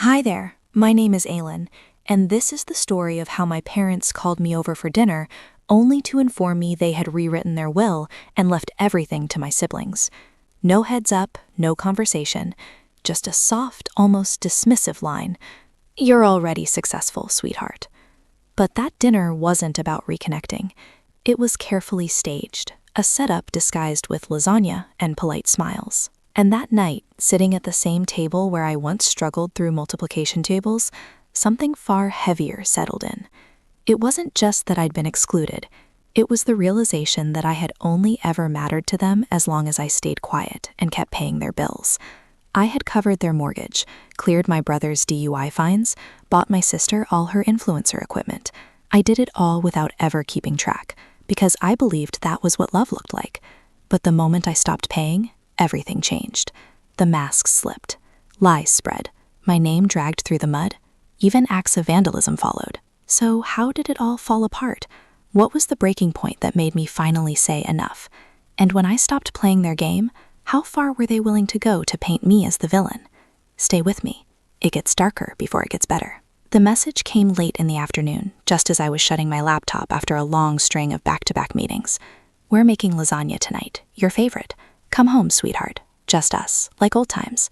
Hi there, my name is Aylin, and this is the story of how my parents called me over for dinner only to inform me they had rewritten their will and left everything to my siblings. No heads up, no conversation, just a soft, almost dismissive line. "You're already successful, sweetheart." But that dinner wasn't about reconnecting. It was carefully staged, a setup disguised with lasagna and polite smiles. And that night, sitting at the same table where I once struggled through multiplication tables, something far heavier settled in. It wasn't just that I'd been excluded. It was the realization that I had only ever mattered to them as long as I stayed quiet and kept paying their bills. I had covered their mortgage, cleared my brother's DUI fines, bought my sister all her influencer equipment. I did it all without ever keeping track, because I believed that was what love looked like. But the moment I stopped paying, everything changed. The masks slipped. Lies spread. My name dragged through the mud. Even acts of vandalism followed. So how did it all fall apart? What was the breaking point that made me finally say enough? And when I stopped playing their game, how far were they willing to go to paint me as the villain? Stay with me. It gets darker before it gets better. The message came late in the afternoon, just as I was shutting my laptop after a long string of back-to-back meetings. "We're making lasagna tonight, your favorite. Come home, sweetheart. Just us, like old times."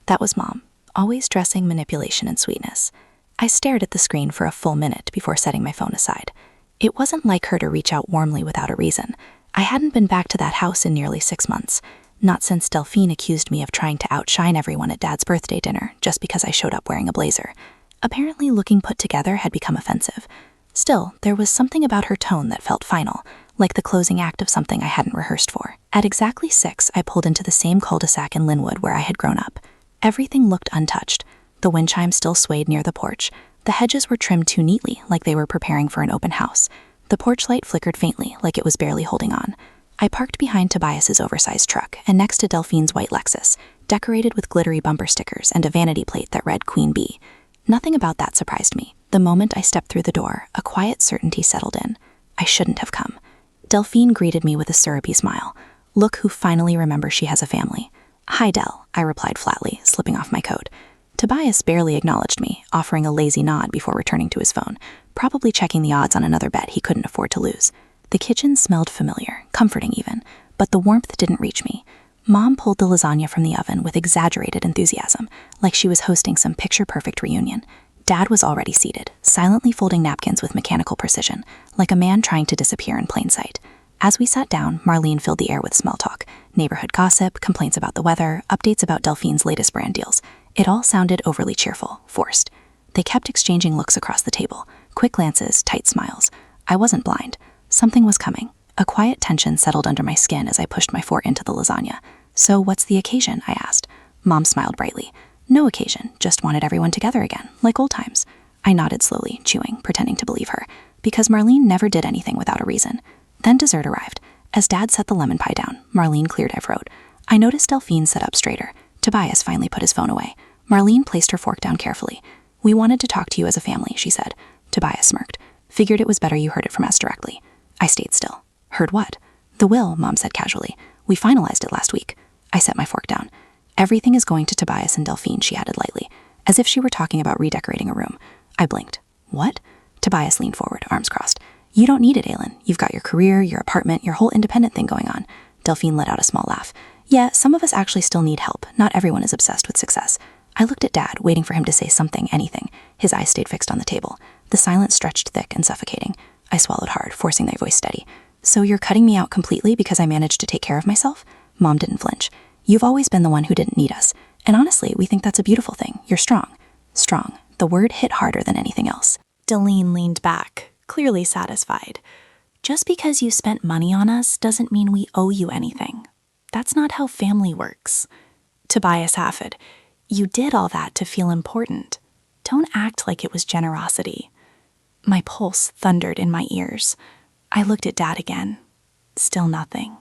That was Mom, always dressing manipulation and sweetness. I stared at the screen for a full minute before setting my phone aside. It wasn't like her to reach out warmly without a reason. I hadn't been back to that house in nearly 6 months, not since Delphine accused me of trying to outshine everyone at Dad's birthday dinner just because I showed up wearing a blazer. Apparently, looking put together had become offensive. Still, there was something about her tone that felt final, like the closing act of something I hadn't rehearsed for. At exactly 6, I pulled into the same cul-de-sac in Linwood where I had grown up. Everything looked untouched. The wind chime still swayed near the porch. The hedges were trimmed too neatly, like they were preparing for an open house. The porch light flickered faintly, like it was barely holding on. I parked behind Tobias's oversized truck and next to Delphine's white Lexus, decorated with glittery bumper stickers and a vanity plate that read Queen Bee. Nothing about that surprised me. The moment I stepped through the door, a quiet certainty settled in. I shouldn't have come. Delphine greeted me with a syrupy smile. Look who finally remembers she has a family. "Hi, Del," I replied flatly, slipping off my coat. Tobias barely acknowledged me, offering a lazy nod before returning to his phone, probably checking the odds on another bet he couldn't afford to lose. The kitchen smelled familiar, comforting even, but the warmth didn't reach me. Mom pulled the lasagna from the oven with exaggerated enthusiasm, like she was hosting some picture-perfect reunion. Dad was already seated, silently folding napkins with mechanical precision, like a man trying to disappear in plain sight. As we sat down, Marlene filled the air with small talk, neighborhood gossip, complaints about the weather, updates about Delphine's latest brand deals. It all sounded overly cheerful, forced. They kept exchanging looks across the table, quick glances, tight smiles. I wasn't blind. Something was coming. A quiet tension settled under my skin as I pushed my fork into the lasagna. "So what's the occasion?" I asked. Mom smiled brightly. "No occasion, just wanted everyone together again, like old times." I nodded slowly, chewing, pretending to believe her, because Marlene never did anything without a reason. Then dessert arrived. As Dad set the lemon pie down, Marlene cleared her throat. I noticed Delphine sat up straighter. Tobias finally put his phone away. Marlene placed her fork down carefully. "We wanted to talk to you as a family," she said. Tobias smirked. "Figured it was better you heard it from us directly." I stayed still. "Heard what?" "The will," Mom said casually. "We finalized it last week." I set my fork down. "Everything is going to Tobias and Delphine," she added lightly, as if she were talking about redecorating a room. I blinked. "What?" Tobias leaned forward, arms crossed. "You don't need it, Aylin. You've got your career, your apartment, your whole independent thing going on." Delphine let out a small laugh. "Yeah, some of us actually still need help. Not everyone is obsessed with success." I looked at Dad, waiting for him to say something, anything. His eyes stayed fixed on the table. The silence stretched thick and suffocating. I swallowed hard, forcing my voice steady. "So you're cutting me out completely because I managed to take care of myself?" Mom didn't flinch. "You've always been the one who didn't need us. And honestly, we think that's a beautiful thing. You're strong." Strong. The word hit harder than anything else. Delene leaned back, clearly satisfied. "Just because you spent money on us doesn't mean we owe you anything. That's not how family works." Tobias halfed. "You did all that to feel important. Don't act like it was generosity." My pulse thundered in my ears. I looked at Dad again. Still nothing.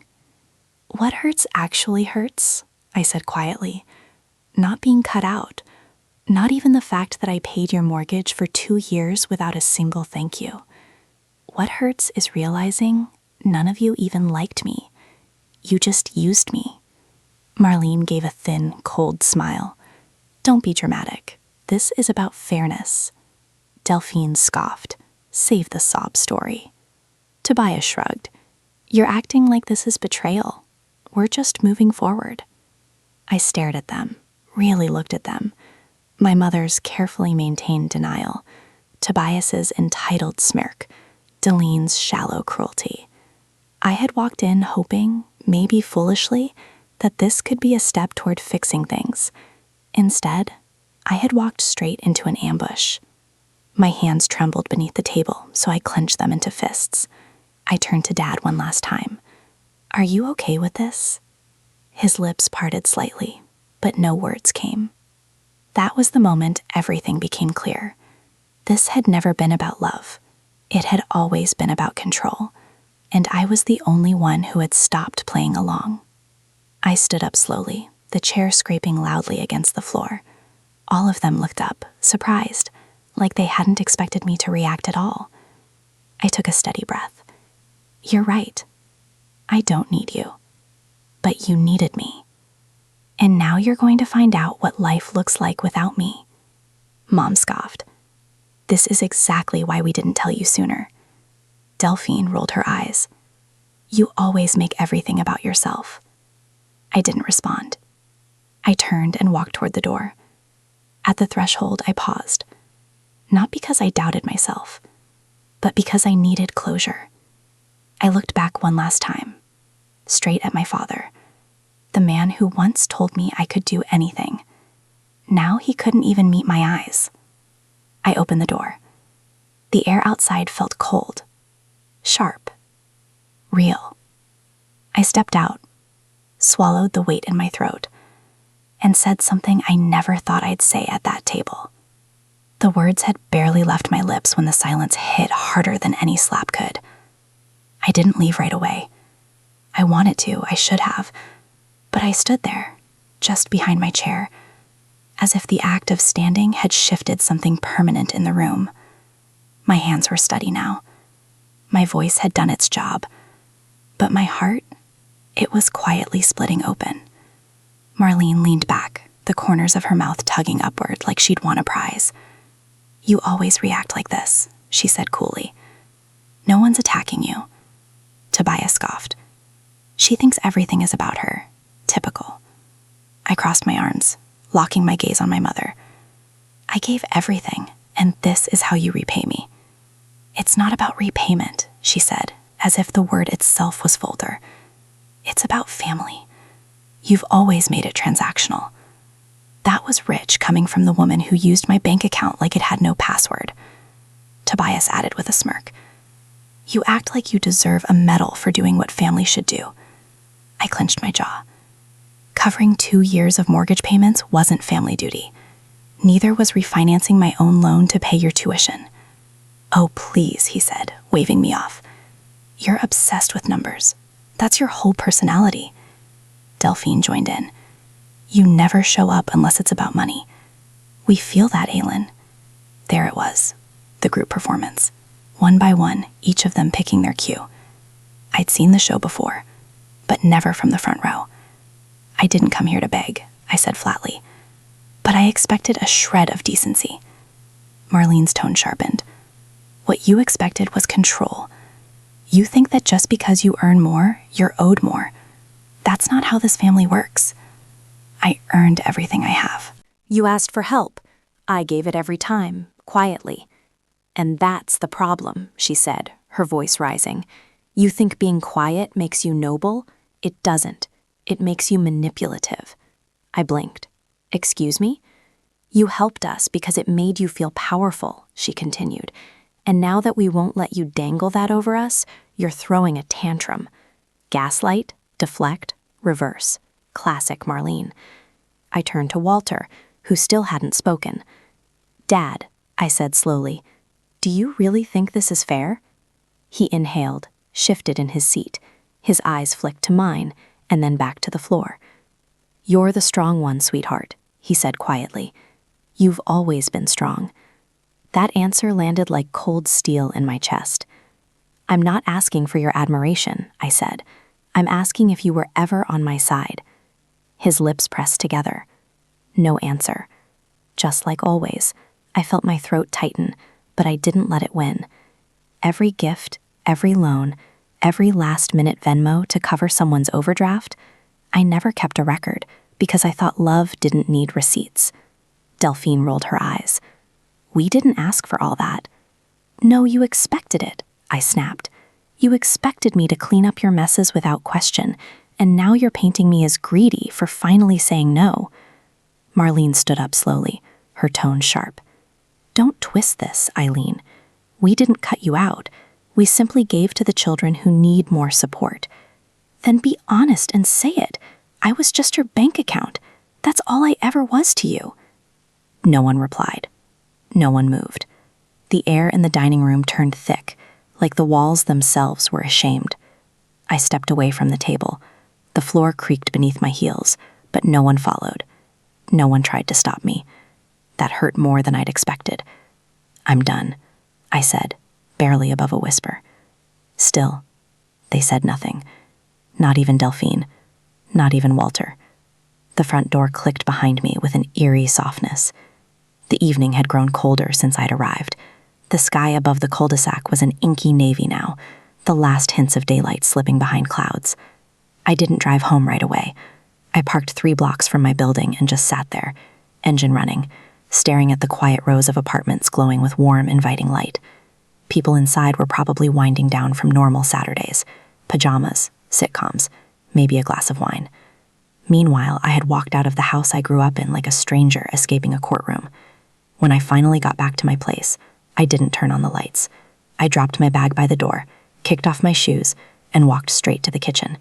"What hurts actually hurts," I said quietly. "Not being cut out. Not even the fact that I paid your mortgage for 2 years without a single thank you. What hurts is realizing none of you even liked me. You just used me." Marlene gave a thin, cold smile. "Don't be dramatic. This is about fairness." Delphine scoffed. "Save the sob story." Tobias shrugged. "You're acting like this is betrayal. We're just moving forward." I stared at them, really looked at them. My mother's carefully maintained denial, Tobias's entitled smirk, Delene's shallow cruelty. I had walked in hoping, maybe foolishly, that this could be a step toward fixing things. Instead, I had walked straight into an ambush. My hands trembled beneath the table, so I clenched them into fists. I turned to Dad one last time. "Are you okay with this?" His lips parted slightly, but no words came. That was the moment everything became clear. This had never been about love. It had always been about control, and I was the only one who had stopped playing along. I stood up slowly, the chair scraping loudly against the floor. All of them looked up, surprised, like they hadn't expected me to react at all. I took a steady breath. "You're right. I don't need you. But you needed me. And now you're going to find out what life looks like without me." Mom scoffed. "This is exactly why we didn't tell you sooner." Delphine rolled her eyes. "You always make everything about yourself." I didn't respond. I turned and walked toward the door. At the threshold, I paused. Not because I doubted myself, but because I needed closure. I looked back one last time, straight at my father, the man who once told me I could do anything. Now he couldn't even meet my eyes. I opened the door. The air outside felt cold, sharp, real. I stepped out, swallowed the weight in my throat, and said something I never thought I'd say at that table. The words had barely left my lips when the silence hit harder than any slap could. I didn't leave right away. I wanted to, I should have, but I stood there, just behind my chair, as if the act of standing had shifted something permanent in the room. My hands were steady now. My voice had done its job, but my heart, it was quietly splitting open. Marlene leaned back, the corners of her mouth tugging upward like she'd won a prize. "You always react like this," she said coolly. "No one's attacking you." Tobias scoffed. "She thinks everything is about her. Typical." I crossed my arms, locking my gaze on my mother. "I gave everything, and this is how you repay me." "It's not about repayment," she said, as if the word itself was vulgar. "It's about family. You've always made it transactional." That was rich coming from the woman who used my bank account like it had no password. Tobias added with a smirk. "You act like you deserve a medal for doing what family should do." I clenched my jaw. Covering 2 years of mortgage payments wasn't family duty. Neither was refinancing my own loan to pay your tuition. "Oh, please," he said, waving me off. "You're obsessed with numbers. That's your whole personality." Delphine joined in. "You never show up unless it's about money. We feel that, Aylin." There it was, the group performance. One by one, each of them picking their cue. I'd seen the show before, but never from the front row. "I didn't come here to beg," I said flatly, "but I expected a shred of decency." Marlene's tone sharpened. "What you expected was control. You think that just because you earn more, you're owed more. That's not how this family works. I earned everything I have." "You asked for help. I gave it every time, quietly." "And that's the problem," she said, her voice rising. "You think being quiet makes you noble? It doesn't. It makes you manipulative." I blinked. "Excuse me?" "You helped us because it made you feel powerful," she continued. "And now that we won't let you dangle that over us, you're throwing a tantrum. Gaslight, deflect, reverse. Classic Marlene." I turned to Walter, who still hadn't spoken. "Dad," I said slowly, "do you really think this is fair?" He inhaled, shifted in his seat. His eyes flicked to mine, and then back to the floor. "You're the strong one, sweetheart," he said quietly. "You've always been strong." That answer landed like cold steel in my chest. "I'm not asking for your admiration," I said. "I'm asking if you were ever on my side." His lips pressed together. No answer. just like always. I felt my throat tighten, but I didn't let it win. Every gift, every loan, every last-minute Venmo to cover someone's overdraft, I never kept a record because I thought love didn't need receipts. Delphine rolled her eyes. We didn't ask for all that. No, you expected it, I snapped. You expected me to clean up your messes without question, and now you're painting me as greedy for finally saying no. Marlene stood up slowly, her tone sharp. Don't twist this, Eileen. We didn't cut you out. We simply gave to the children who need more support. Then be honest and say it. I was just your bank account. That's all I ever was to you. No one replied. No one moved. The air in the dining room turned thick, like the walls themselves were ashamed. I stepped away from the table. The floor creaked beneath my heels, but no one followed. No one tried to stop me. That hurt more than I'd expected. I'm done, I said, barely above a whisper. Still, they said nothing. Not even Delphine. Not even Walter. The front door clicked behind me with an eerie softness. The evening had grown colder since I'd arrived. The sky above the cul-de-sac was an inky navy now, the last hints of daylight slipping behind clouds. I didn't drive home right away. I parked 3 blocks from my building and just sat there, engine running, staring at the quiet rows of apartments glowing with warm, inviting light. People inside were probably winding down from normal Saturdays, pajamas, sitcoms, maybe a glass of wine. Meanwhile, I had walked out of the house I grew up in like a stranger escaping a courtroom. When I finally got back to my place, I didn't turn on the lights. I dropped my bag by the door, kicked off my shoes, and walked straight to the kitchen.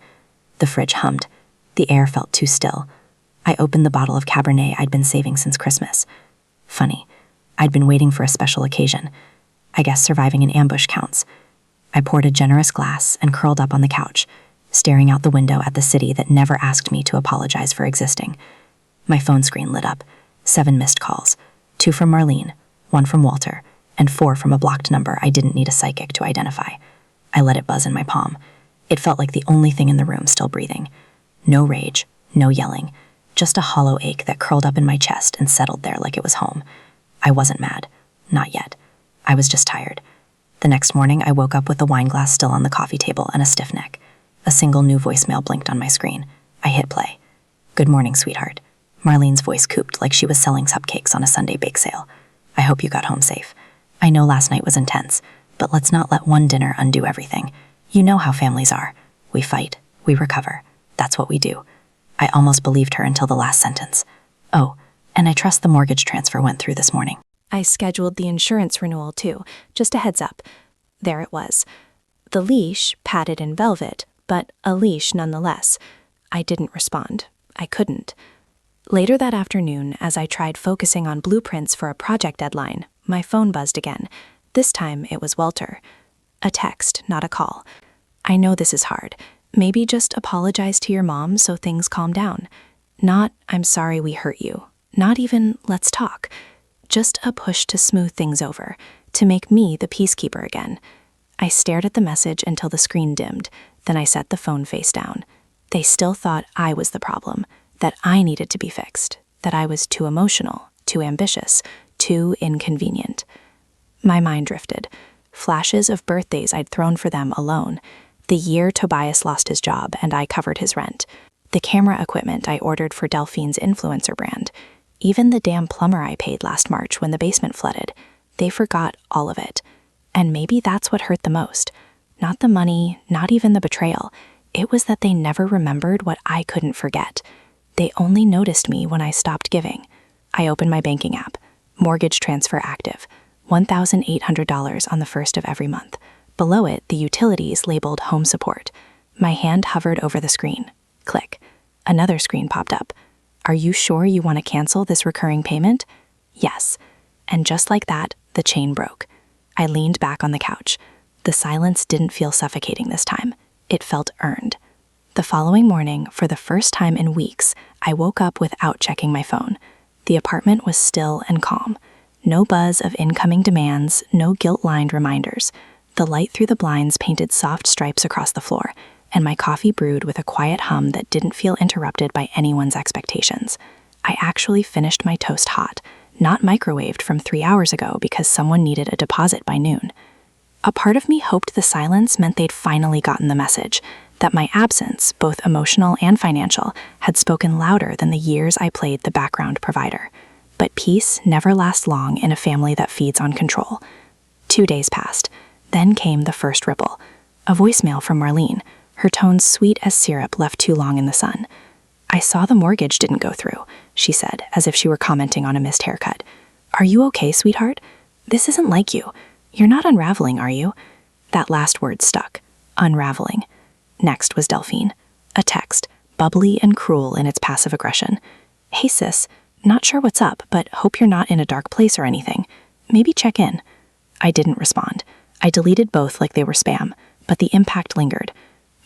The fridge hummed. The air felt too still. I opened the bottle of Cabernet I'd been saving since Christmas. Funny, I'd been waiting for a special occasion. I guess surviving an ambush counts. I poured a generous glass and curled up on the couch, staring out the window at the city that never asked me to apologize for existing. My phone screen lit up. 7 missed calls. 2 from Marlene, 1 from Walter, and 4 from a blocked number I didn't need a psychic to identify. I let it buzz in my palm. It felt like the only thing in the room still breathing. No rage, no yelling, just a hollow ache that curled up in my chest and settled there like it was home. I wasn't mad. Not yet. I was just tired. The next morning, I woke up with the wine glass still on the coffee table and a stiff neck. A single new voicemail blinked on my screen. I hit play. Good morning, sweetheart. Marlene's voice cooped like she was selling cupcakes on a Sunday bake sale. I hope you got home safe. I know last night was intense, but let's not let one dinner undo everything. You know how families are. We fight. We recover. That's what we do. I almost believed her until the last sentence. Oh, and I trust the mortgage transfer went through this morning. I scheduled the insurance renewal too, just a heads up. There it was. The leash, padded in velvet, but a leash nonetheless. I didn't respond. I couldn't. Later that afternoon, as I tried focusing on blueprints for a project deadline, my phone buzzed again. This time it was Walter. A text, not a call. I know this is hard. Maybe just apologize to your mom so things calm down. Not, I'm sorry we hurt you. Not even, let's talk. Just a push to smooth things over, to make me the peacekeeper again. I stared at the message until the screen dimmed, then I set the phone face down. They still thought I was the problem, that I needed to be fixed, that I was too emotional, too ambitious, too inconvenient. My mind drifted. Flashes of birthdays I'd thrown for them alone. The year Tobias lost his job and I covered his rent. The camera equipment I ordered for Delphine's influencer brand. Even the damn plumber I paid last March when the basement flooded. They forgot all of it. And maybe that's what hurt the most. Not the money, not even the betrayal. It was that they never remembered what I couldn't forget. They only noticed me when I stopped giving. I opened my banking app. Mortgage transfer active. $1,800 on the first of every month. Below it, the utilities labeled home support. My hand hovered over the screen. Click. Another screen popped up. Are you sure you want to cancel this recurring payment? Yes. And just like that, the chain broke. I leaned back on the couch. The silence didn't feel suffocating this time. It felt earned. The following morning, for the first time in weeks, I woke up without checking my phone. The apartment was still and calm. No buzz of incoming demands, no guilt-lined reminders. The light through the blinds painted soft stripes across the floor, and my coffee brewed with a quiet hum that didn't feel interrupted by anyone's expectations. I actually finished my toast hot, not microwaved from 3 hours ago because someone needed a deposit by noon. A part of me hoped the silence meant they'd finally gotten the message, that my absence, both emotional and financial, had spoken louder than the years I played the background provider. But peace never lasts long in a family that feeds on control. 2 days passed. Then came the first ripple. A voicemail from Marlene, her tone sweet as syrup left too long in the sun. "I saw the mortgage didn't go through," she said, as if she were commenting on a missed haircut. "Are you okay, sweetheart? This isn't like you. You're not unraveling, are you?" That last word stuck. Unraveling. Next was Delphine. A text, bubbly and cruel in its passive aggression. "Hey sis, not sure what's up, but hope you're not in a dark place or anything. Maybe check in." I didn't respond. I deleted both like they were spam, but the impact lingered.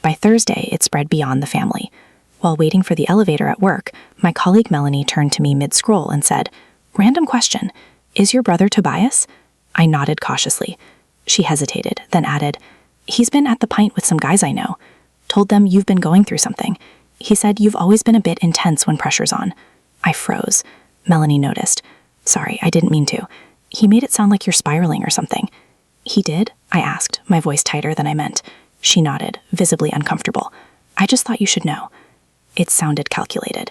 By Thursday, it spread beyond the family. While waiting for the elevator at work, my colleague Melanie turned to me mid-scroll and said, "Random question. Is your brother Tobias?" I nodded cautiously. She hesitated, then added, "He's been at the pint with some guys I know. Told them you've been going through something. He said you've always been a bit intense when pressure's on." I froze. Melanie noticed. "Sorry, I didn't mean to. He made it sound like you're spiraling or something." "He did?" I asked, my voice tighter than I meant. She nodded, visibly uncomfortable. "I just thought you should know." It sounded calculated.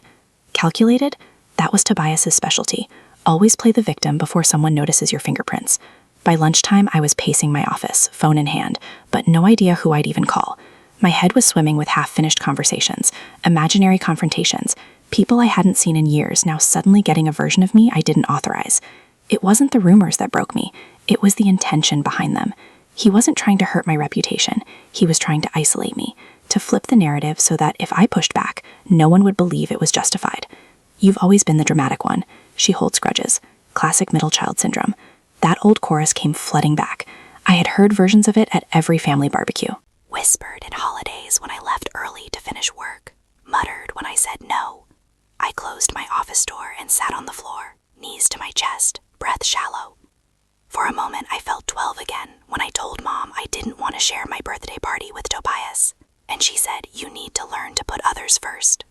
Calculated? That was Tobias's specialty. Always play the victim before someone notices your fingerprints. By lunchtime, I was pacing my office, phone in hand, but no idea who I'd even call. My head was swimming with half-finished conversations, imaginary confrontations, people I hadn't seen in years now suddenly getting a version of me I didn't authorize. It wasn't the rumors that broke me. It was the intention behind them. He wasn't trying to hurt my reputation. He was trying to isolate me, to flip the narrative so that if I pushed back, no one would believe it was justified. "You've always been the dramatic one." She holds grudges. Classic middle child syndrome. That old chorus came flooding back. I had heard versions of it at every family barbecue. "Whispered at holidays when I left early to finish work. Muttered when I said no." I closed my office door and sat on the floor, knees to my chest, breath shallow. For a moment, I felt 12 again when I told Mom I didn't want to share my birthday party with Tobias, and she said, "You need to learn to put others first."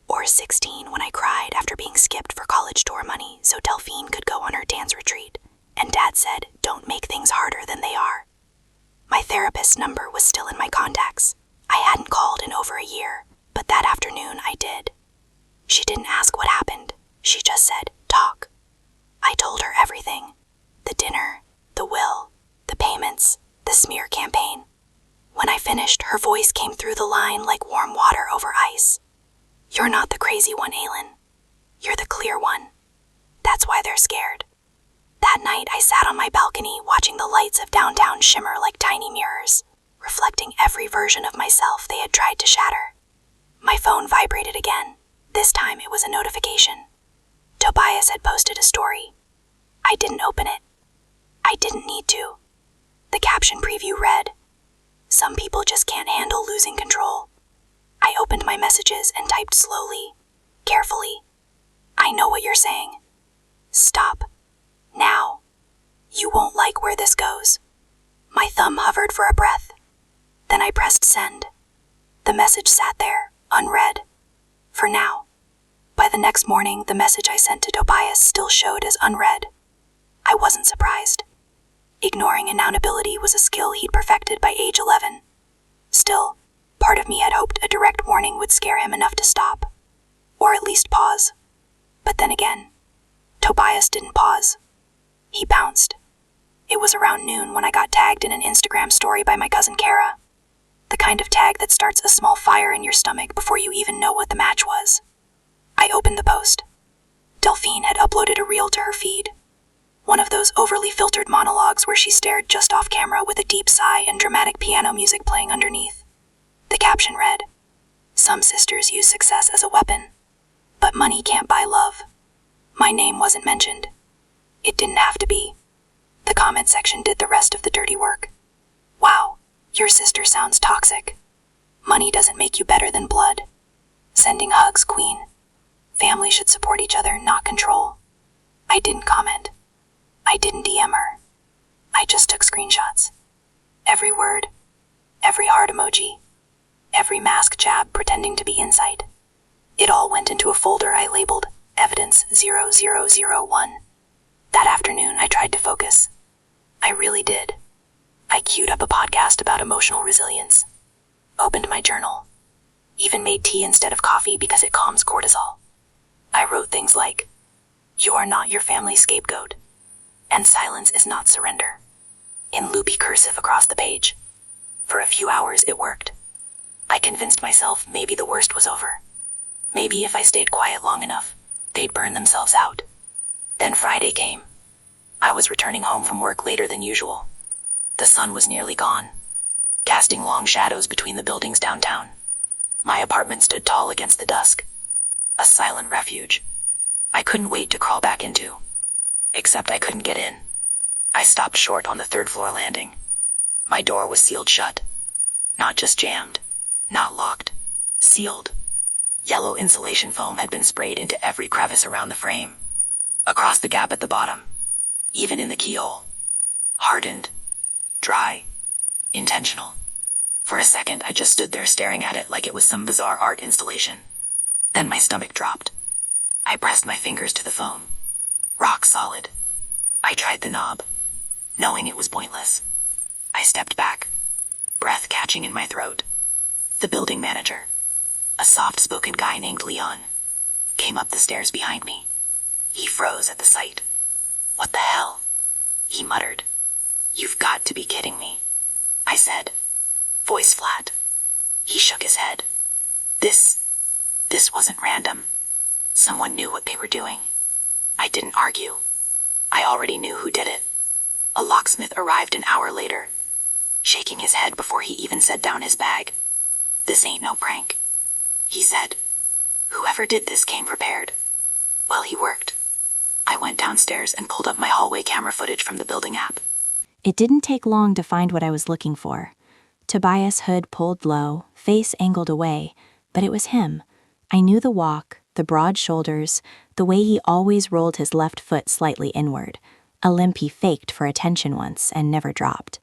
Or 16 when I cried after being skipped for college tour money so Delphine could go on her dance retreat, and Dad said, "Don't make things harder than they are." My therapist's number was still in my contacts. I hadn't called in over a year, but that afternoon I did. She didn't ask what happened. She just said, "Talk." I told her everything. The dinner, the will, the payments, the smear campaign. When I finished, her voice came through the line like warm water over ice. "You're not the crazy one, Aylin. You're the clear one. That's why they're scared." That night, I sat on my balcony watching the lights of downtown shimmer like tiny mirrors, reflecting every version of myself they had tried to shatter. My phone vibrated again. This time it was a notification. Tobias had posted a story. I didn't open it. I didn't need to. The caption preview read, "Some people just can't handle losing control." I opened my messages and typed slowly, carefully. "I know what you're saying. Stop. Now. You won't like where this goes." My thumb hovered for a breath. Then I pressed send. The message sat there, unread. For now. By the next morning, the message I sent to Tobias still showed as unread. I wasn't surprised. Ignoring inaudibility was a skill he'd perfected by age 11. Still, part of me had hoped a direct warning would scare him enough to stop. Or at least pause. But then again, Tobias didn't pause. He bounced. It was around noon when I got tagged in an Instagram story by my cousin Kara. The kind of tag that starts a small fire in your stomach before you even know what the match was. I opened the post. Delphine had uploaded a reel to her feed. One of those overly filtered monologues where she stared just off camera with a deep sigh and dramatic piano music playing underneath. The caption read, "Some sisters use success as a weapon, but money can't buy love." My name wasn't mentioned. It didn't have to be. The comment section did the rest of the dirty work. "Wow, your sister sounds toxic. Money doesn't make you better than blood. Sending hugs, queen. Family should support each other, not control." I didn't comment. I didn't DM her. I just took screenshots. Every word, every heart emoji, every mask jab pretending to be insight. It all went into a folder I labeled Evidence 0001. That afternoon, I tried to focus. I really did. I queued up a podcast about emotional resilience, opened my journal, even made tea instead of coffee because it calms cortisol. I wrote things like, "You are not your family's scapegoat," and "Silence is not surrender," in loopy cursive across the page. For a few hours, it worked. I convinced myself maybe the worst was over. Maybe if I stayed quiet long enough, they'd burn themselves out. Then Friday came. I was returning home from work later than usual. The sun was nearly gone, casting long shadows between the buildings downtown. My apartment stood tall against the dusk, a silent refuge I couldn't wait to crawl back into. Except I couldn't get in. I stopped short on the third-floor landing. My door was sealed shut. Not just jammed, not locked, sealed. Yellow insulation foam had been sprayed into every crevice around the frame, across the gap at the bottom, even in the keyhole. Hardened, dry, intentional. For a second, I just stood there staring at it like it was some bizarre art installation. Then my stomach dropped. I pressed my fingers to the phone. Rock solid. I tried the knob, knowing it was pointless. I stepped back, breath catching in my throat. The building manager, a soft-spoken guy named Leon, came up the stairs behind me. He froze at the sight. "What the hell?" he muttered. "You've got to be kidding me," I said, voice flat. He shook his head. This wasn't random. Someone knew what they were doing. I didn't argue. I already knew who did it. A locksmith arrived an hour later, shaking his head before he even set down his bag. "This ain't no prank," he said. "Whoever did this came prepared." Well, he worked. I went downstairs and pulled up my hallway camera footage from the building app. It didn't take long to find what I was looking for. Tobias' hood pulled low, face angled away, but it was him. I knew the walk, the broad shoulders, the way he always rolled his left foot slightly inward, a limp he faked for attention once and never dropped.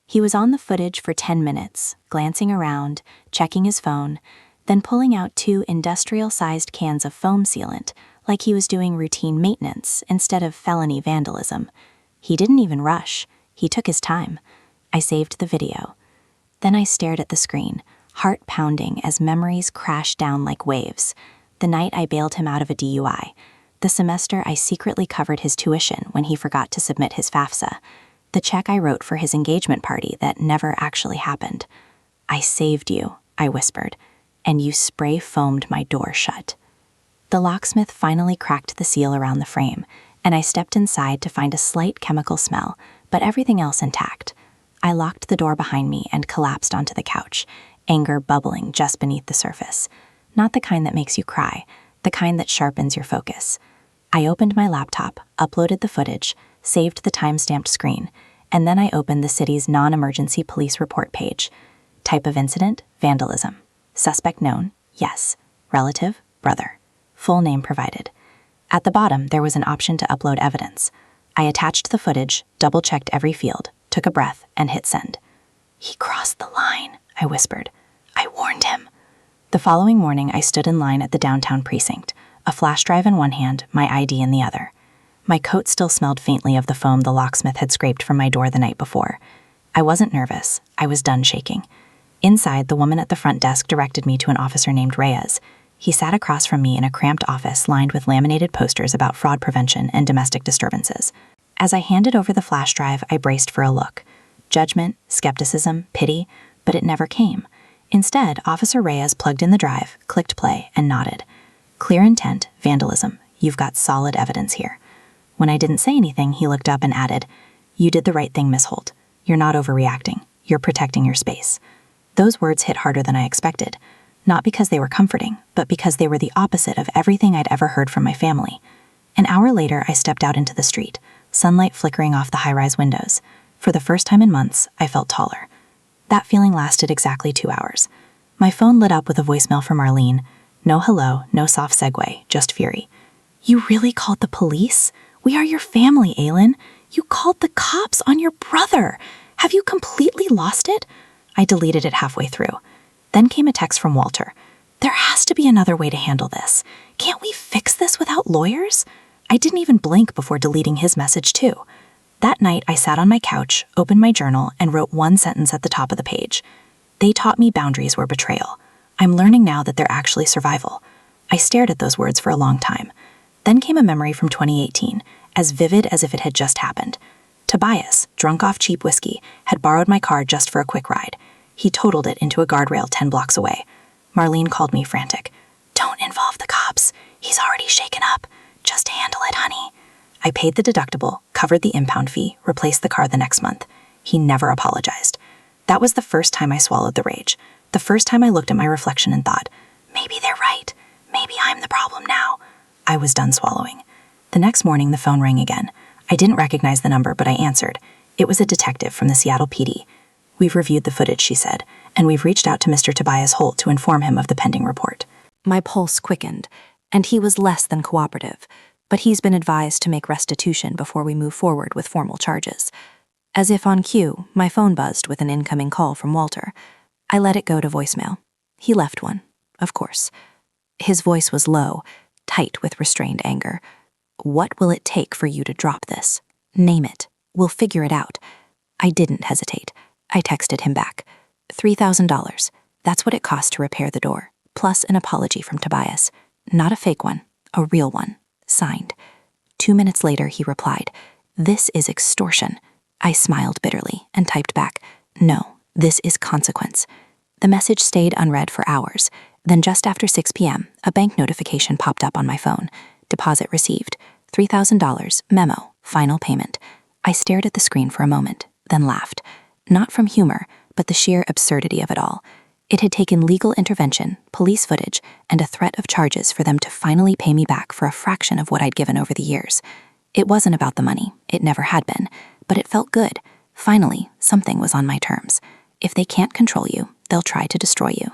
He was on the footage for 10 minutes, glancing around, checking his phone, then pulling out 2 industrial-sized cans of foam sealant, like he was doing routine maintenance instead of felony vandalism. He didn't even rush. He took his time. I saved the video. Then I stared at the screen, heart pounding as memories crashed down like waves. The night I bailed him out of a DUI. The semester I secretly covered his tuition when he forgot to submit his FAFSA. The check I wrote for his engagement party that never actually happened. "I saved you," I whispered, "and you spray foamed my door shut." The locksmith finally cracked the seal around the frame, and I stepped inside to find a slight chemical smell, but everything else intact. I locked the door behind me and collapsed onto the couch, anger bubbling just beneath the surface. Not the kind that makes you cry, the kind that sharpens your focus. I opened my laptop, uploaded the footage, saved the time-stamped screen, and then I opened the city's non-emergency police report page. Type of incident, vandalism. Suspect known, yes. Relative, brother. Full name provided. At the bottom, there was an option to upload evidence. I attached the footage, double-checked every field, took a breath, and hit send. "He crossed the line," I whispered. "I warned him." The following morning, I stood in line at the downtown precinct, a flash drive in one hand, my ID in the other. My coat still smelled faintly of the foam the locksmith had scraped from my door the night before. I wasn't nervous. I was done shaking. Inside, the woman at the front desk directed me to an officer named Reyes. He sat across from me in a cramped office lined with laminated posters about fraud prevention and domestic disturbances. As I handed over the flash drive, I braced for a look. Judgment, skepticism, pity, but it never came. Instead, Officer Reyes plugged in the drive, clicked play, and nodded. "Clear intent, vandalism. You've got solid evidence here." When I didn't say anything, he looked up and added, "You did the right thing, Miss Holt. You're not overreacting. You're protecting your space." Those words hit harder than I expected, not because they were comforting, but because they were the opposite of everything I'd ever heard from my family. An hour later, I stepped out into the street, sunlight flickering off the high-rise windows. For the first time in months, I felt taller. That feeling lasted exactly 2 hours. My phone lit up with a voicemail from Arlene. No hello, no soft segue, just fury. "You really called the police? We are your family, Aylin. You called the cops on your brother. Have you completely lost it?" I deleted it halfway through. Then came a text from Walter. "There has to be another way to handle this. Can't we fix this without lawyers?" I didn't even blink before deleting his message too. That night, I sat on my couch, opened my journal, and wrote one sentence at the top of the page. They taught me boundaries were betrayal. I'm learning now that they're actually survival. I stared at those words for a long time. Then came a memory from 2018, as vivid as if it had just happened. Tobias, drunk off cheap whiskey, had borrowed my car just for a quick ride. He totaled it into a guardrail 10 blocks away. Marlene called me frantic. "Don't involve the cops. He's already shaken up. Just handle it, honey." I paid the deductible, covered the impound fee, replaced the car the next month. He never apologized. That was the first time I swallowed the rage. The first time I looked at my reflection and thought, maybe they're right. Maybe I'm the problem now. I was done swallowing. The next morning, the phone rang again. I didn't recognize the number, but I answered. It was a detective from the Seattle PD. "We've reviewed the footage," she said, "and we've reached out to Mr. Tobias Holt to inform him of the pending report." My pulse quickened, and he was less than cooperative, but he's been advised to make restitution before we move forward with formal charges. As if on cue, my phone buzzed with an incoming call from Walter. I let it go to voicemail. He left one, of course. His voice was low, tight with restrained anger. "What will it take for you to drop this? Name it. We'll figure it out." I didn't hesitate. I texted him back. $3,000. That's what it cost to repair the door, plus an apology from Tobias. Not a fake one, a real one. Signed. 2 minutes later, he replied, "This is extortion." I smiled bitterly and typed back, "No, this is consequence." The message stayed unread for hours. Then just after 6 p.m., a bank notification popped up on my phone. Deposit received. $3,000, memo, final payment. I stared at the screen for a moment, then laughed. Not from humor, but the sheer absurdity of it all. It had taken legal intervention, police footage, and a threat of charges for them to finally pay me back for a fraction of what I'd given over the years. It wasn't about the money, it never had been, but it felt good. Finally, something was on my terms. If they can't control you, they'll try to destroy you.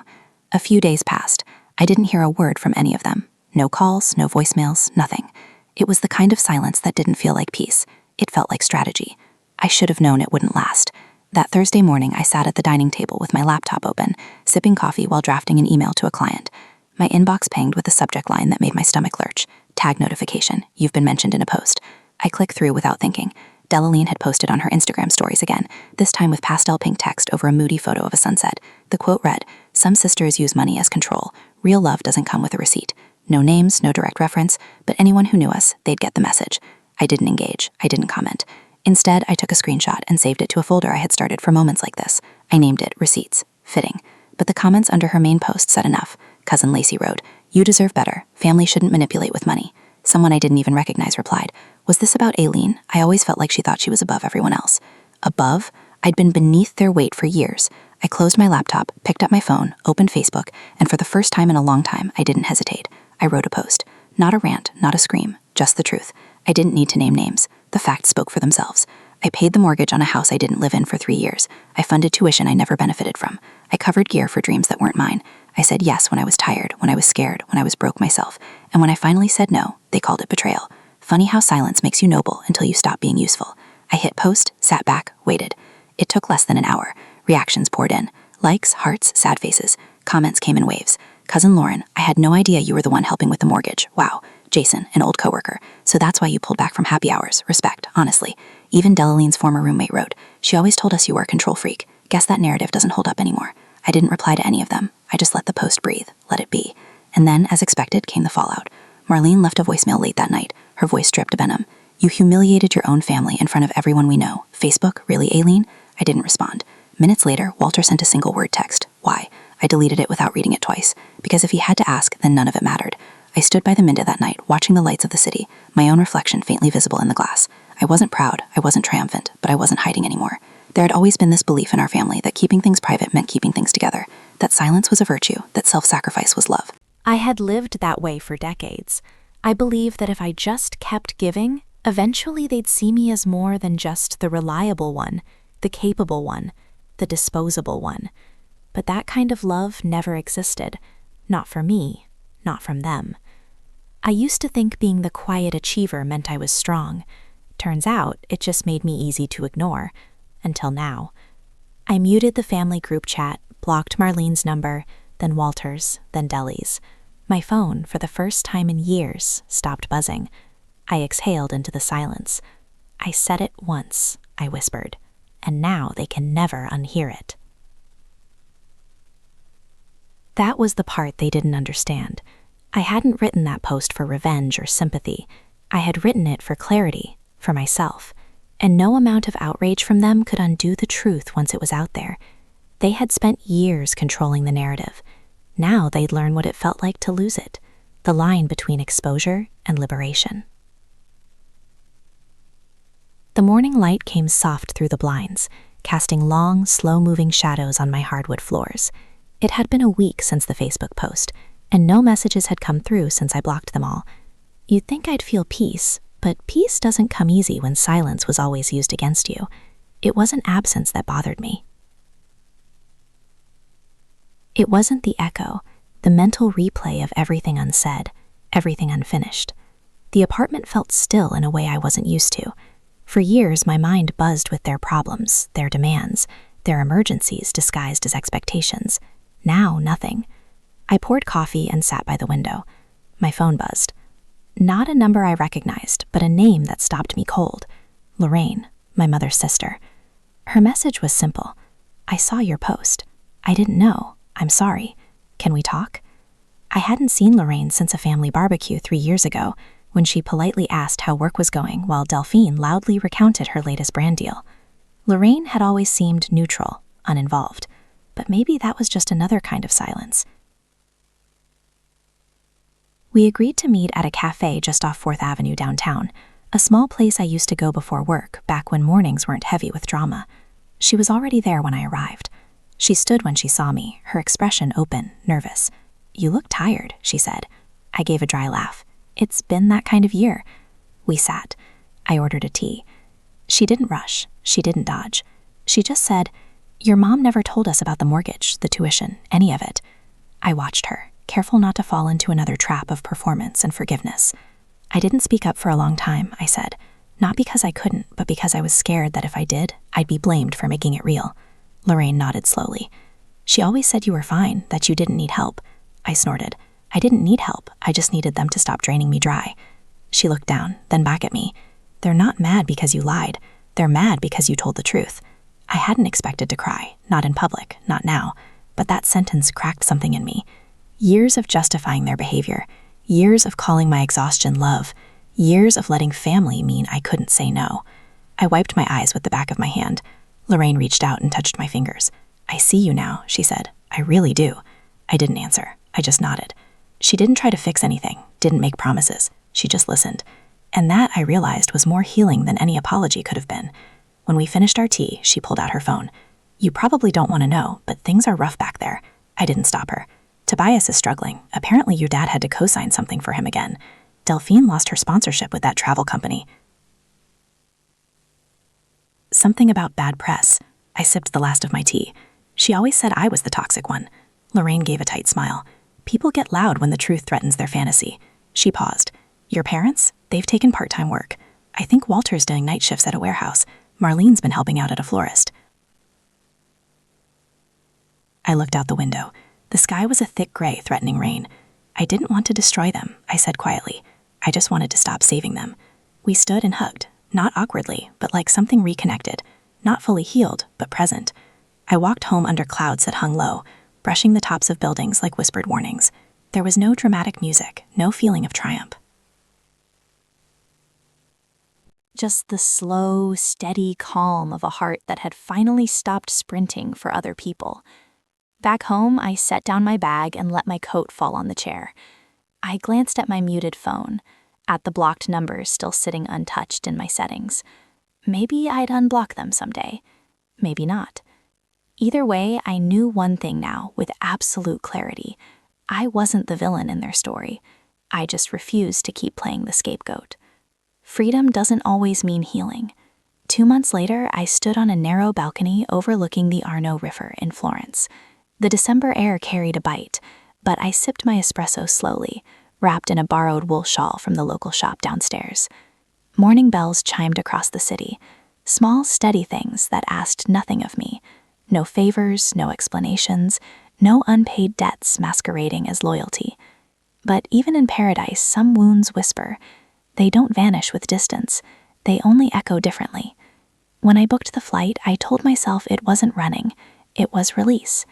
A few days passed. I didn't hear a word from any of them. No calls, no voicemails, nothing. It was the kind of silence that didn't feel like peace. It felt like strategy. I should have known it wouldn't last. That Thursday morning, I sat at the dining table with my laptop open, sipping coffee while drafting an email to a client. My inbox pinged with a subject line that made my stomach lurch. Tag notification. You've been mentioned in a post. I clicked through without thinking. Delaline had posted on her Instagram stories again, this time with pastel pink text over a moody photo of a sunset. The quote read, "Some sisters use money as control. Real love doesn't come with a receipt." No names, no direct reference, but anyone who knew us, they'd get the message. I didn't engage. I didn't comment. Instead, I took a screenshot and saved it to a folder I had started for moments like this. I named it Receipts. Fitting. But the comments under her main post said enough. Cousin Lacey wrote, "You deserve better. Family shouldn't manipulate with money." Someone I didn't even recognize replied, "Was this about Aileen? I always felt like she thought she was above everyone else." Above? I'd been beneath their weight for years. I closed my laptop, picked up my phone, opened Facebook, and for the first time in a long time, I didn't hesitate. I wrote a post. Not a rant, not a scream, just the truth. I didn't need to name names. The facts spoke for themselves. I paid the mortgage on a house I didn't live in for 3 years. I funded tuition I never benefited from. I covered gear for dreams that weren't mine. I said yes when I was tired, when I was scared, when I was broke myself. And when I finally said no, they called it betrayal. Funny how silence makes you noble until you stop being useful. I hit post, sat back, waited. It took less than an hour. Reactions poured in. Likes, hearts, sad faces. Comments came in waves. "Cousin Lauren, I had no idea you were the one helping with the mortgage. Wow." Jason, an old coworker. "So that's why you pulled back from happy hours. Respect, honestly." Even Delaline's former roommate wrote, "She always told us you were a control freak. Guess that narrative doesn't hold up anymore." I didn't reply to any of them. I just let the post breathe, let it be. And then, as expected, came the fallout. Marlene left a voicemail late that night, her voice dripped venom. "You humiliated your own family in front of everyone we know. Facebook, really, Aileen?" I didn't respond. Minutes later, Walter sent a single word text. Why? I deleted it without reading it twice, because if he had to ask, then none of it mattered. I stood by the Minda that night, watching the lights of the city, my own reflection faintly visible in the glass. I wasn't proud, I wasn't triumphant, but I wasn't hiding anymore. There had always been this belief in our family that keeping things private meant keeping things together, that silence was a virtue, that self-sacrifice was love. I had lived that way for decades. I believed that if I just kept giving, eventually they'd see me as more than just the reliable one, the capable one, the disposable one. But that kind of love never existed. Not for me, not from them. I used to think being the quiet achiever meant I was strong. Turns out, it just made me easy to ignore. Until now. I muted the family group chat, blocked Marlene's number, then Walter's, then Deli's. My phone, for the first time in years, stopped buzzing. I exhaled into the silence. "I said it once," I whispered, "and now they can never unhear it." That was the part they didn't understand. I hadn't written that post for revenge or sympathy. I had written it for clarity, for myself, and no amount of outrage from them could undo the truth once it was out there. They had spent years controlling the narrative. Now they'd learn what it felt like to lose it, the line between exposure and liberation. The morning light came soft through the blinds, casting long, slow-moving shadows on my hardwood floors. It had been a week since the Facebook post, and no messages had come through since I blocked them all. You'd think I'd feel peace, but peace doesn't come easy when silence was always used against you. It wasn't absence that bothered me. It wasn't the echo, the mental replay of everything unsaid, everything unfinished. The apartment felt still in a way I wasn't used to. For years, my mind buzzed with their problems, their demands, their emergencies disguised as expectations. Now, nothing. I poured coffee and sat by the window. My phone buzzed. Not a number I recognized, but a name that stopped me cold. Lorraine, my mother's sister. Her message was simple. "I saw your post. I didn't know. I'm sorry. Can we talk?" I hadn't seen Lorraine since a family barbecue 3 years ago, when she politely asked how work was going while Delphine loudly recounted her latest brand deal. Lorraine had always seemed neutral, uninvolved, but maybe that was just another kind of silence. We agreed to meet at a cafe just off 4th Avenue downtown, a small place I used to go before work, back when mornings weren't heavy with drama. She was already there when I arrived. She stood when she saw me, her expression open, nervous. "You look tired," she said. I gave a dry laugh. "It's been that kind of year." We sat. I ordered a tea. She didn't rush. She didn't dodge. She just said, "Your mom never told us about the mortgage, the tuition, any of it." I watched her, careful not to fall into another trap of performance and forgiveness. "I didn't speak up for a long time," I said. "Not because I couldn't, but because I was scared that if I did, I'd be blamed for making it real." Lorraine nodded slowly. "She always said you were fine, that you didn't need help." I snorted. "I didn't need help. I just needed them to stop draining me dry." She looked down, then back at me. "They're not mad because you lied. They're mad because you told the truth." I hadn't expected to cry, not in public, not now, but that sentence cracked something in me. Years of justifying their behavior, years of calling my exhaustion love, years of letting family mean I couldn't say no. I wiped my eyes with the back of my hand. Lorraine reached out and touched my fingers. "I see you now," she said. "I really do." I didn't answer. I just nodded. She didn't try to fix anything, didn't make promises. She just listened. And that, I realized, was more healing than any apology could have been. When we finished our tea, she pulled out her phone. "You probably don't want to know, but things are rough back there." I didn't stop her. "Tobias is struggling. Apparently your dad had to co-sign something for him again. Delphine lost her sponsorship with that travel company. Something about bad press." I sipped the last of my tea. "She always said I was the toxic one." Lorraine gave a tight smile. "People get loud when the truth threatens their fantasy." She paused. "Your parents? They've taken part-time work. I think Walter's doing night shifts at a warehouse. Marlene's been helping out at a florist." I looked out the window. The sky was a thick gray, threatening rain. "I didn't want to destroy them," I said quietly. "I just wanted to stop saving them." We stood and hugged, not awkwardly, but like something reconnected, not fully healed, but present. I walked home under clouds that hung low, brushing the tops of buildings like whispered warnings. There was no dramatic music, no feeling of triumph. Just the slow, steady calm of a heart that had finally stopped sprinting for other people. Back home, I set down my bag and let my coat fall on the chair. I glanced at my muted phone, at the blocked numbers still sitting untouched in my settings. Maybe I'd unblock them someday. Maybe not. Either way, I knew one thing now with absolute clarity. I wasn't the villain in their story. I just refused to keep playing the scapegoat. Freedom doesn't always mean healing. 2 months later, I stood on a narrow balcony overlooking the Arno River in Florence. The December air carried a bite, but I sipped my espresso slowly, wrapped in a borrowed wool shawl from the local shop downstairs. Morning bells chimed across the city, small, steady things that asked nothing of me. No favors, no explanations, no unpaid debts masquerading as loyalty. But even in paradise, some wounds whisper, They don't vanish with distance. They only echo differently. When I booked the flight, I told myself it wasn't running. It was release.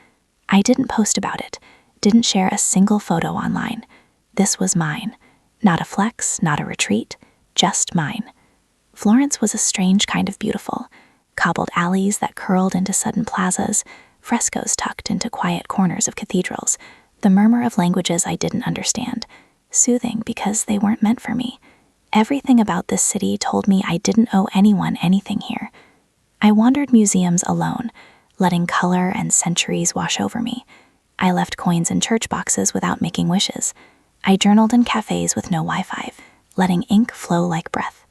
I didn't post about it, didn't share a single photo online. This was mine. Not a flex, not a retreat, just mine. Florence was a strange kind of beautiful. Cobbled alleys that curled into sudden plazas, frescoes tucked into quiet corners of cathedrals, the murmur of languages I didn't understand, soothing because they weren't meant for me. Everything about this city told me I didn't owe anyone anything here. I wandered museums alone, letting color and centuries wash over me. I left coins in church boxes without making wishes. I journaled in cafes with no Wi-Fi, letting ink flow like breath.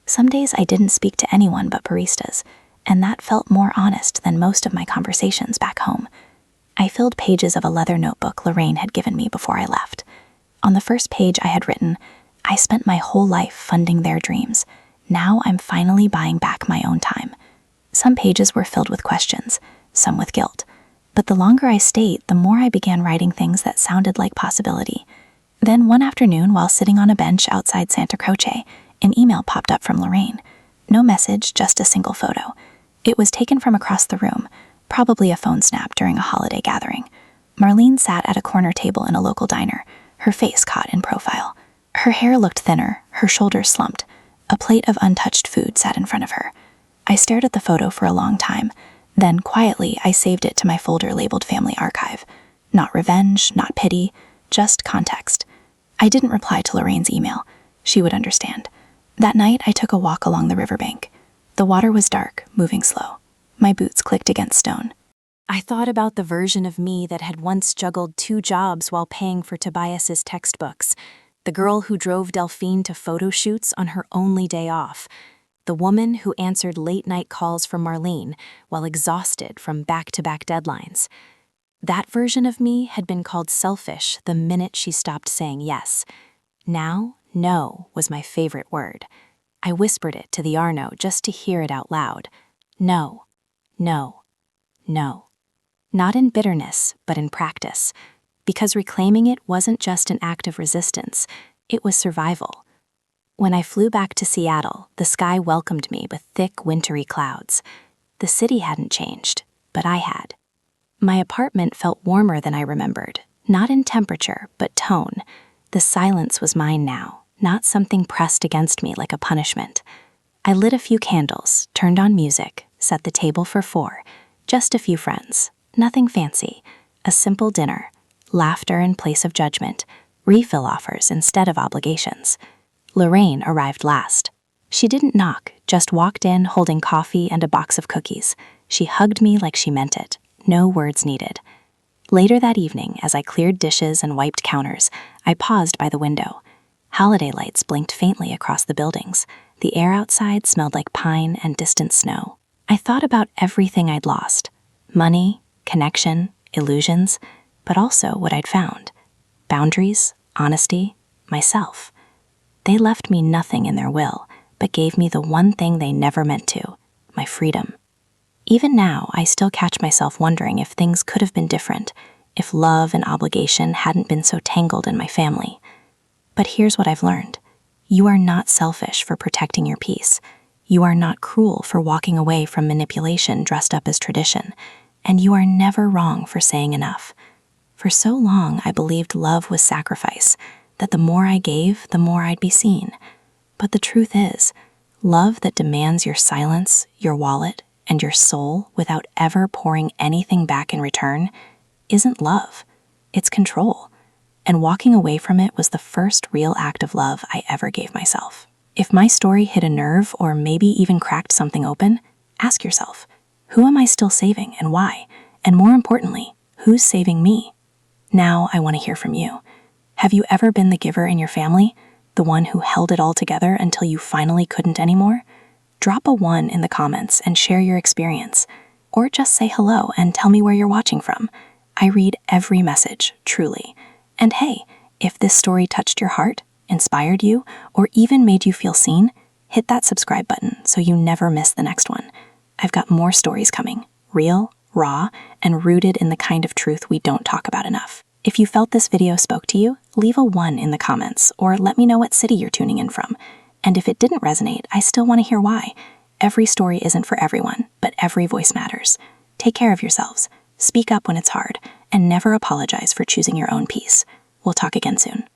Some days I didn't speak to anyone but baristas, and that felt more honest than most of my conversations back home. I filled pages of a leather notebook Lorraine had given me before I left. On the first page I had written, "I spent my whole life funding their dreams. Now I'm finally buying back my own time." Some pages were filled with questions, some with guilt. But the longer I stayed, the more I began writing things that sounded like possibility. Then one afternoon, while sitting on a bench outside Santa Croce, an email popped up from Lorraine. No message, just a single photo. It was taken from across the room, probably a phone snap during a holiday gathering. Marlene sat at a corner table in a local diner, her face caught in profile. Her hair looked thinner, her shoulders slumped. A plate of untouched food sat in front of her. I stared at the photo for a long time. Then, quietly, I saved it to my folder labeled Family Archive. Not revenge, not pity, just context. I didn't reply to Lorraine's email. She would understand. That night, I took a walk along the riverbank. The water was dark, moving slow. My boots clicked against stone. I thought about the version of me that had once juggled 2 jobs while paying for Tobias's textbooks. The girl who drove Delphine to photo shoots on her only day off. The woman who answered late-night calls from Marlene while exhausted from back-to-back deadlines. That version of me had been called selfish the minute she stopped saying yes. Now, no was my favorite word. I whispered it to the Arno just to hear it out loud. No, no, no. Not in bitterness, but in practice. Because reclaiming it wasn't just an act of resistance, it was survival. When I flew back to Seattle, the sky welcomed me with thick, wintry clouds. The city hadn't changed, but I had. My apartment felt warmer than I remembered, not in temperature, but tone. The silence was mine now, not something pressed against me like a punishment. I lit a few candles, turned on music, set the table for 4, just a few friends, nothing fancy, a simple dinner, laughter in place of judgment, refill offers instead of obligations. Lorraine arrived last. She didn't knock, just walked in holding coffee and a box of cookies. She hugged me like she meant it, no words needed. Later that evening, as I cleared dishes and wiped counters, I paused by the window. Holiday lights blinked faintly across the buildings. The air outside smelled like pine and distant snow. I thought about everything I'd lost. Money, connection, illusions, but also what I'd found. Boundaries, honesty, myself. They left me nothing in their will, but gave me the one thing they never meant to, my freedom. Even now, I still catch myself wondering if things could have been different, if love and obligation hadn't been so tangled in my family. But here's what I've learned. You are not selfish for protecting your peace. You are not cruel for walking away from manipulation dressed up as tradition. And you are never wrong for saying enough. For so long, I believed love was sacrifice, that the more I gave, the more I'd be seen. But the truth is, love that demands your silence, your wallet, and your soul without ever pouring anything back in return isn't love. It's control. And walking away from it was the first real act of love I ever gave myself. If my story hit a nerve or maybe even cracked something open, ask yourself, who am I still saving and why? And more importantly, who's saving me? Now I want to hear from you. Have you ever been the giver in your family? The one who held it all together until you finally couldn't anymore? Drop a 1 in the comments and share your experience. Or just say hello and tell me where you're watching from. I read every message, truly. And hey, if this story touched your heart, inspired you, or even made you feel seen, hit that subscribe button so you never miss the next one. I've got more stories coming, real, raw, and rooted in the kind of truth we don't talk about enough. If you felt this video spoke to you, leave a 1 in the comments or let me know what city you're tuning in from. And if it didn't resonate, I still want to hear why. Every story isn't for everyone, but every voice matters. Take care of yourselves, speak up when it's hard, and never apologize for choosing your own peace. We'll talk again soon.